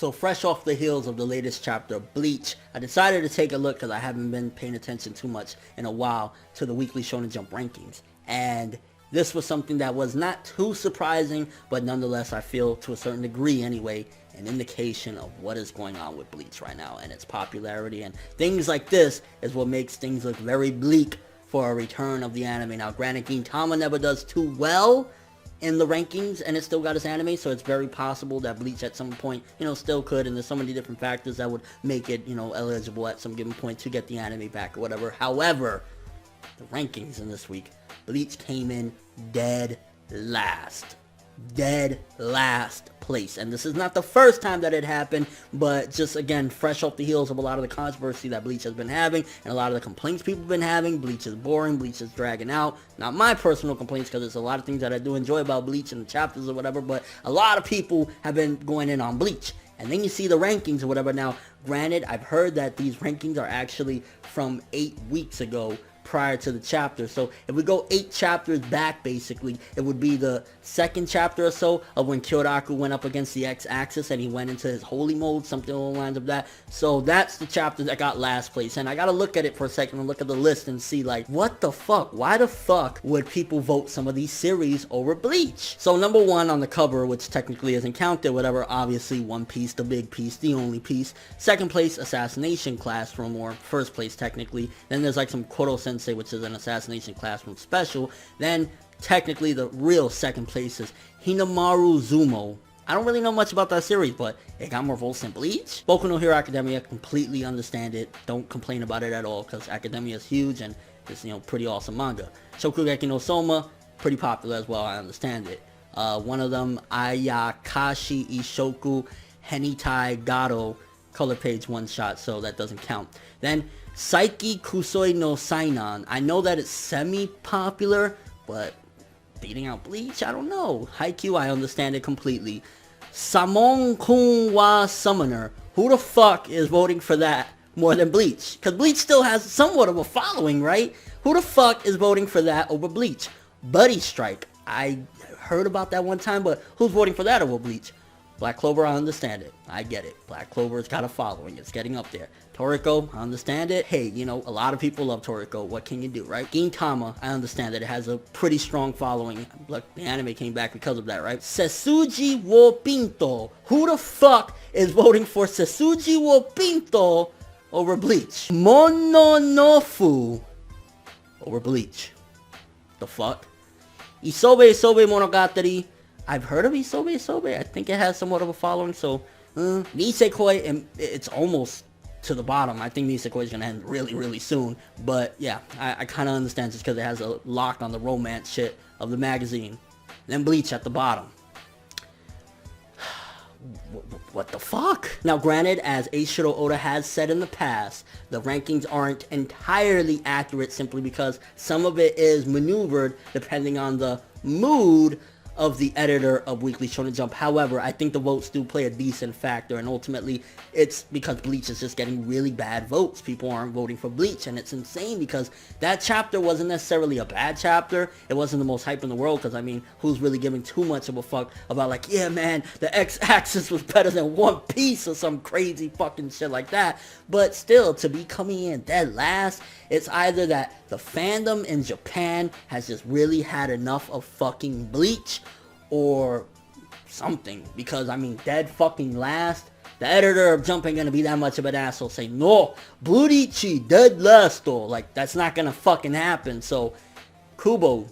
So fresh off the heels of the latest chapter of Bleach, I decided to take a look because I haven't been paying attention too much in a while to the weekly Shonen Jump rankings. And this was something that was not too surprising, but nonetheless I feel to a certain degree anyway, an indication of what is going on with Bleach right now and its popularity. And things like this is what makes things look very bleak for a return of the anime. Now granted, Gintama never does too well in the rankings, and it still got its anime, so it's very possible that Bleach at some point, still could, and there's so many different factors that would make it, eligible at some given point to get the anime back or whatever. However, the rankings in this week, Bleach came in dead last place, and this is not the first time that it happened, but just again fresh off the heels of a lot of the controversy that Bleach has been having and a lot of the complaints people have been having. Bleach is boring, Bleach is dragging out. Not my personal complaints, because there's a lot of things that I do enjoy about Bleach and the chapters or whatever, but a lot of people have been going in on Bleach. And then you see the rankings or whatever. Now granted, I've heard that these rankings are actually from 8 weeks ago, prior to the chapter. So if we go 8 chapters back, basically it would be the second chapter or so of when Kyoraku went up against the X-axis and he went into his holy mode, something along the lines of that. So that's the chapter that got last place, and I gotta look at it for a second and look at the list and see, like, what the fuck, why the fuck would people vote some of these series over Bleach? So number 1 on the cover, which technically isn't counted, whatever, obviously One Piece, the big piece, the only piece. Second place, Assassination Classroom, or first place technically. Then there's like some Koro Sensei, which is an Assassination Classroom special. Then technically the real second place is Hinamaru Zumo. I don't really know much about that series, but it got more votes than Bleach. Boku no Hero Academia, completely understand it. Don't complain about it at all, because Academia is huge and it's, pretty awesome manga. Shokugeki no Soma, pretty popular as well, I understand it. One of them, Ayakashi Ishoku Henitai Garo, color page one shot, so that doesn't count. Then Saiki Kusoi no Sainan. I know that it's semi-popular, but beating out Bleach, I don't know. Haikyuu, I understand it completely. Samon Kun wa Summoner. Who the fuck is voting for that more than Bleach? Because Bleach still has somewhat of a following, right? Who the fuck is voting for that over Bleach? Buddy Strike. I heard about that one time, but who's voting for that over Bleach? Black Clover, I understand it. I get it. Black Clover's got a following. It's getting up there. Toriko, I understand it. Hey, a lot of people love Toriko. What can you do, right? Gintama, I understand that it has a pretty strong following. Look, the anime came back because of that, right? Setsuji wo Pinto. Who the fuck is voting for Setsuji wo Pinto over Bleach? Mononofu over Bleach. The fuck? Isobe Monogatari. I've heard of Isobe. I think it has somewhat of a following, so Nisekoi, and it's almost to the bottom. I think Nisekoi is going to end really, really soon, but yeah, I kind of understand just because it has a lock on the romance shit of the magazine. Then Bleach at the bottom. What the fuck? Now granted, as Eiichiro Oda has said in the past, the rankings aren't entirely accurate simply because some of it is maneuvered depending on the mood of the editor of Weekly Shonen Jump. However, I think the votes do play a decent factor, and ultimately it's because Bleach is just getting really bad votes. People aren't voting for Bleach, and it's insane because that chapter wasn't necessarily a bad chapter. It wasn't the most hype in the world, because I mean, who's really giving too much of a fuck about, like, yeah man, the X-axis was better than One Piece or some crazy fucking shit like that. But still, to be coming in dead last, it's either that the fandom in Japan has just really had enough of fucking Bleach, or something, because I mean, dead fucking last, the editor of Jump ain't gonna be that much of an asshole saying, no, Bleach dead last though. Like, that's not gonna fucking happen. So Kubo,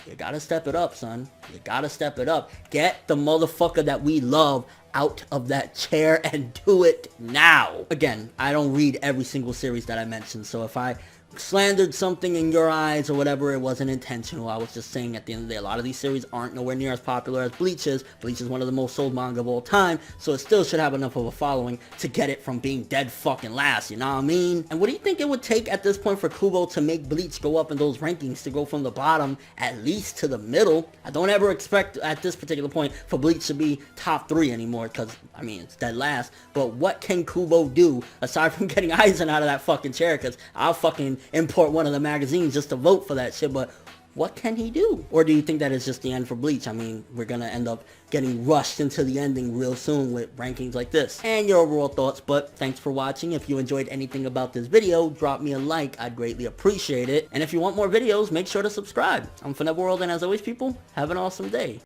you gotta step it up, son. You gotta step it up. Get the motherfucker that we love out of that chair and do it now. Again, I don't read every single series that I mentioned, so if I slandered something in your eyes or whatever, it wasn't intentional. I was just saying, at the end of the day, a lot of these series aren't nowhere near as popular as Bleach is. Bleach is one of the most sold manga of all time, so it still should have enough of a following to get it from being dead fucking last, you know what I mean? And what do you think it would take at this point for Kubo to make Bleach go up in those rankings, to go from the bottom at least to the middle? I don't ever expect at this particular point for Bleach to be top 3 anymore, because I mean, it's dead last. But what can Kubo do aside from getting Aizen out of that fucking chair? Because I'll fucking import one of the magazines just to vote for that shit. But what can he do? Or do you think that it's just the end for Bleach? I mean, we're gonna end up getting rushed into the ending real soon with rankings like this. And your overall thoughts, but thanks for watching. If you enjoyed anything about this video, drop me a like, I'd greatly appreciate it. And if you want more videos, make sure to subscribe. I'm ForneverWorld, and as always, people, have an awesome day.